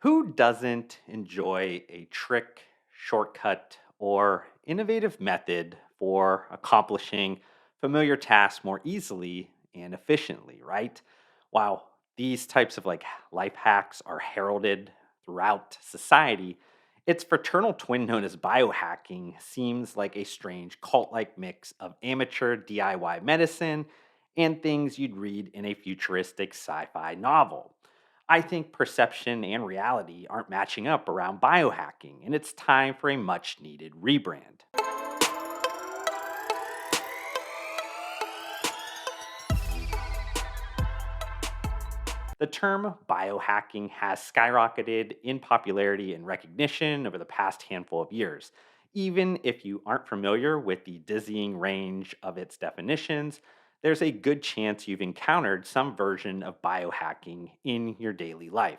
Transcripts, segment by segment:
Who doesn't enjoy a trick, shortcut, or innovative method for accomplishing familiar tasks more easily and efficiently, right? While these types of life hacks are heralded throughout society, its fraternal twin known as biohacking seems like a strange cult-like mix of amateur DIY medicine and things you'd read in a futuristic sci-fi novel. I think perception and reality aren't matching up around biohacking, and it's time for a much needed rebrand. The term biohacking has skyrocketed in popularity and recognition over the past handful of years. Even if you aren't familiar with the dizzying range of its definitions, there's a good chance you've encountered some version of biohacking in your daily life.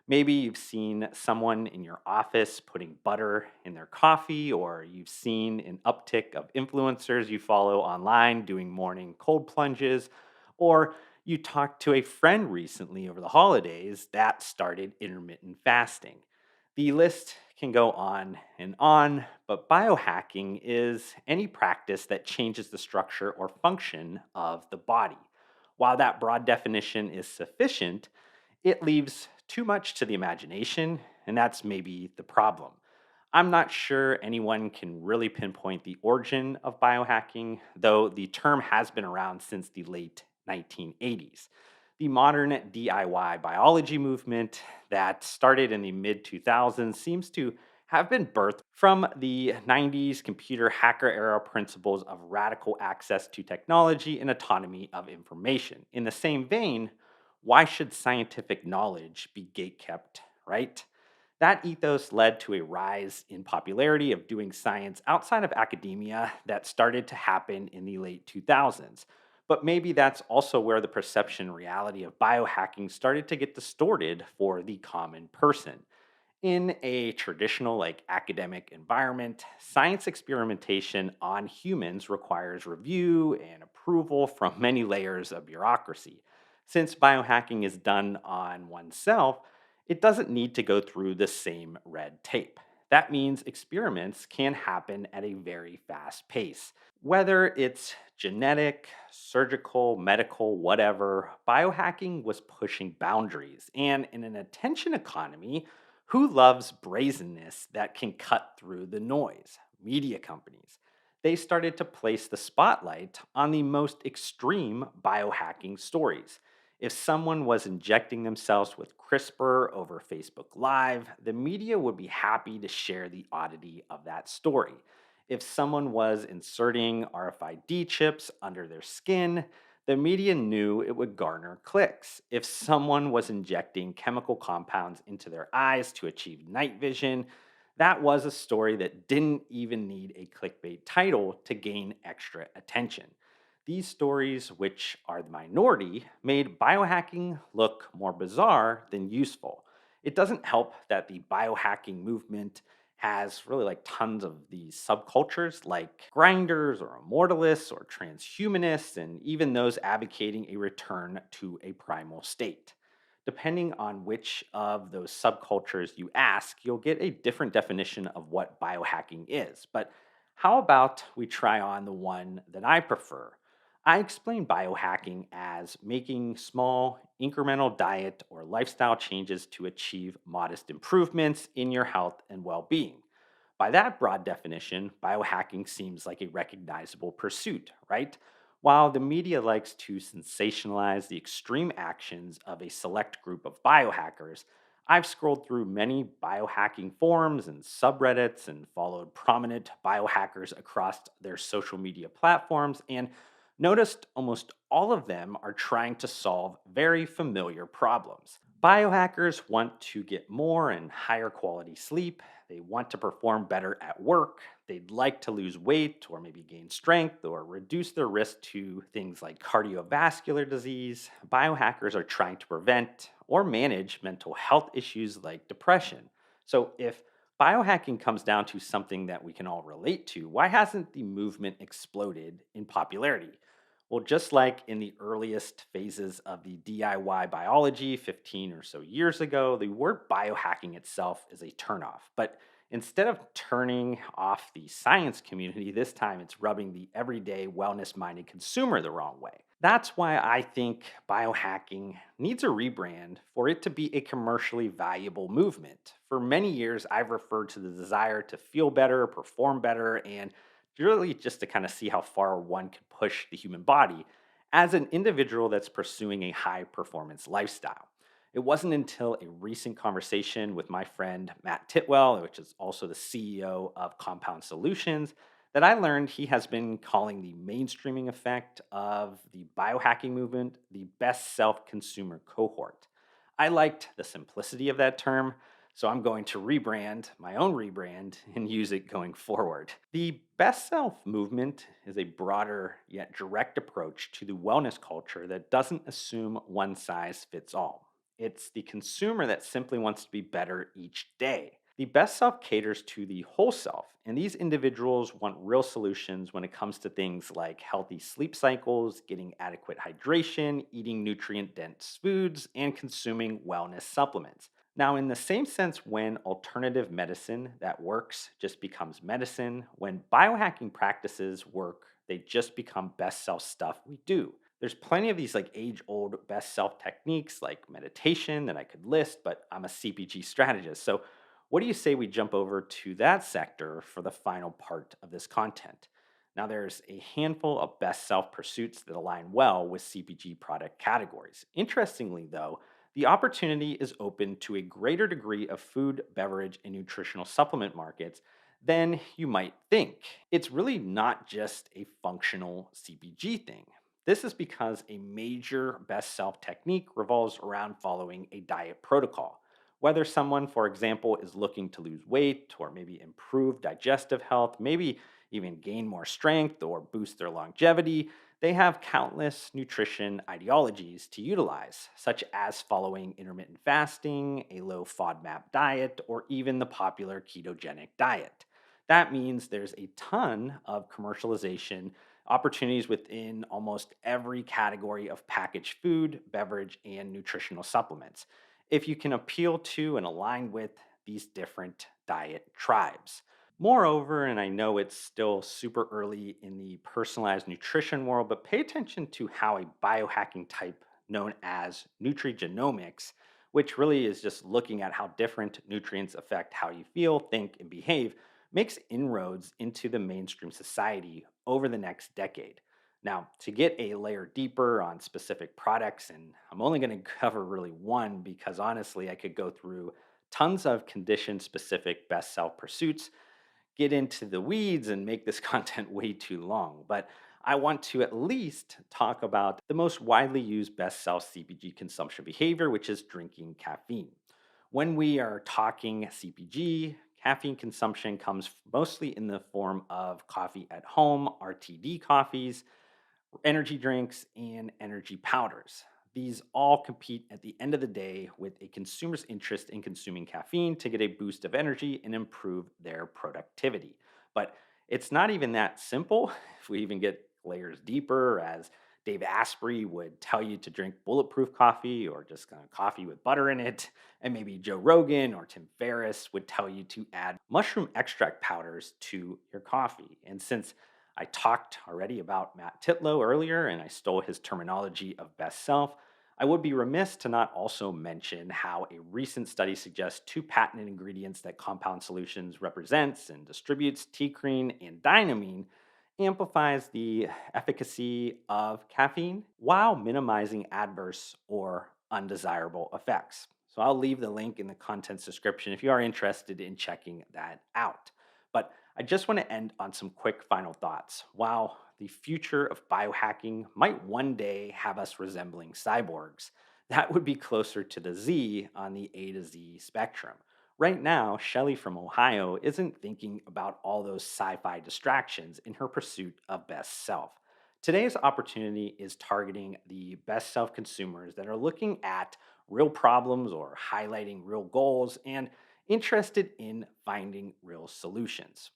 Maybe you've seen someone in your office putting butter in their coffee, or you've seen an uptick of influencers you follow online doing morning cold plunges, or you talked to a friend recently over the holidays that started intermittent fasting. The list can go on, but biohacking is any practice that changes the structure or function of the body. While that broad definition is sufficient, it leaves too much to the imagination, and that's maybe the problem. I'm not sure anyone can really pinpoint the origin of biohacking, though the term has been around since the late 1980s. The modern DIY biology movement that started in the mid 2000s seems to have been birthed from the 90s computer hacker era principles of radical access to technology and autonomy of information. In the same vein, why should scientific knowledge be gatekept, right? That ethos led to a rise in popularity of doing science outside of academia that started to happen in the late 2000s. But maybe that's also where the perception and reality of biohacking started to get distorted for the common person. In a traditional, academic environment, science experimentation on humans requires review and approval from many layers of bureaucracy. Since biohacking is done on oneself, it doesn't need to go through the same red tape. That means experiments can happen at a very fast pace. Whether it's genetic, surgical, medical, whatever, biohacking was pushing boundaries. And in an attention economy, who loves brazenness that can cut through the noise? Media companies. They started to place the spotlight on the most extreme biohacking stories. If someone was injecting themselves with CRISPR over Facebook Live, the media would be happy to share the oddity of that story. If someone was inserting RFID chips under their skin, the media knew it would garner clicks. If someone was injecting chemical compounds into their eyes to achieve night vision, that was a story that didn't even need a clickbait title to gain extra attention. These stories, which are the minority, made biohacking look more bizarre than useful. It doesn't help that the biohacking movement has really tons of these subcultures like grinders or immortalists or transhumanists, and even those advocating a return to a primal state. Depending on which of those subcultures you ask, you'll get a different definition of what biohacking is. But how about we try on the one that I prefer? I explain biohacking as making small, incremental diet or lifestyle changes to achieve modest improvements in your health and well being. By that broad definition, biohacking seems like a recognizable pursuit, right? While the media likes to sensationalize the extreme actions of a select group of biohackers, I've scrolled through many biohacking forums and subreddits and followed prominent biohackers across their social media platforms and noticed almost all of them are trying to solve very familiar problems. Biohackers want to get more and higher quality sleep. They want to perform better at work. They'd like to lose weight or maybe gain strength or reduce their risk to things like cardiovascular disease. Biohackers are trying to prevent or manage mental health issues like depression. So, if biohacking comes down to something that we can all relate to, why hasn't the movement exploded in popularity? Well, just like in the earliest phases of the DIY biology 15 or so years ago, the word biohacking itself is a turnoff. But instead of turning off the science community, this time it's rubbing the everyday wellness minded consumer the wrong way. That's why I think biohacking needs a rebrand for it to be a commercially valuable movement. For many years, I've referred to the desire to feel better, perform better, and really just to kind of see how far one could push the human body as an individual that's pursuing a high performance lifestyle. It wasn't until a recent conversation with my friend Matt Titwell, which is also the CEO of Compound Solutions, that I learned he has been calling the mainstreaming effect of the biohacking movement the best self consumer cohort. I liked the simplicity of that term, so I'm going to rebrand my own rebrand and use it going forward. The best self movement is a broader yet direct approach to the wellness culture that doesn't assume one size fits all. It's the consumer that simply wants to be better each day. The best self caters to the whole self, and these individuals want real solutions when it comes to things like healthy sleep cycles, getting adequate hydration, eating nutrient dense foods, and consuming wellness supplements. Now, in the same sense, when alternative medicine that works just becomes medicine, when biohacking practices work, they just become best self stuff we do. There's plenty of these like age old best self techniques like meditation that I could list, but I'm a CPG strategist. So, what do you say we jump over to that sector for the final part of this content? Now, there's a handful of best self pursuits that align well with CPG product categories. Interestingly, though, the opportunity is open to a greater degree of food, beverage, and nutritional supplement markets than you might think. It's really not just a functional CPG thing. This is because a major best self technique revolves around following a diet protocol. Whether someone, for example, is looking to lose weight or maybe improve digestive health, maybe even gain more strength or boost their longevity, they have countless nutrition ideologies to utilize, such as following intermittent fasting, a low FODMAP diet, or even the popular ketogenic diet. That means there's a ton of commercialization opportunities within almost every category of packaged food, beverage, and nutritional supplements if you can appeal to and align with these different diet tribes. Moreover, and I know it's still super early in the personalized nutrition world, but pay attention to how a biohacking type known as nutrigenomics, which really is just looking at how different nutrients affect how you feel, think, and behave, makes inroads into the mainstream society over the next decade. Now, to get a layer deeper on specific products, and I'm only going to cover really one because honestly, I could go through tons of condition specific best self pursuits, get into the weeds and make this content way too long, but I want to at least talk about the most widely used best self CPG consumption behavior, which is drinking caffeine. When we are talking CPG, caffeine consumption comes mostly in the form of coffee at home, RTD coffees, energy drinks, and energy powders. These all compete at the end of the day with a consumer's interest in consuming caffeine to get a boost of energy and improve their productivity. But it's not even that simple. If we even get layers deeper, as Dave Asprey would tell you to drink bulletproof coffee or just kind of coffee with butter in it. And maybe Joe Rogan or Tim Ferriss would tell you to add mushroom extract powders to your coffee. And since I talked already about Matt Titlow earlier, and I stole his terminology of best self. I would be remiss to not also mention how a recent study suggests two patented ingredients that Compound Solutions represents and distributes, T-creen and dynamine, amplifies the efficacy of caffeine while minimizing adverse or undesirable effects. So I'll leave the link in the contents description if you are interested in checking that out. But I just want to end on some quick final thoughts. While the future of biohacking might one day have us resembling cyborgs, that would be closer to the Z on the A to Z spectrum. Right now, Shelley from Ohio isn't thinking about all those sci fi distractions in her pursuit of best self. Today's opportunity is targeting the best self consumers that are looking at real problems or highlighting real goals and interested in finding real solutions.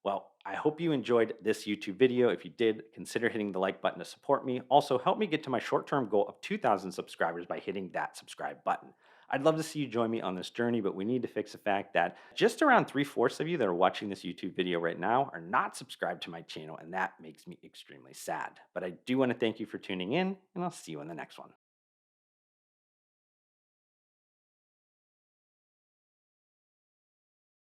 Well, I hope you enjoyed this YouTube video. If you did, consider hitting the like button to support me. Also, help me get to my short term goal of 2,000 subscribers by hitting that subscribe button. I'd love to see you join me on this journey, but we need to fix the fact that just around three-fourths of you that are watching this YouTube video right now are not subscribed to my channel, and that makes me extremely sad. But I do want to thank you for tuning in, and I'll see you in the next one.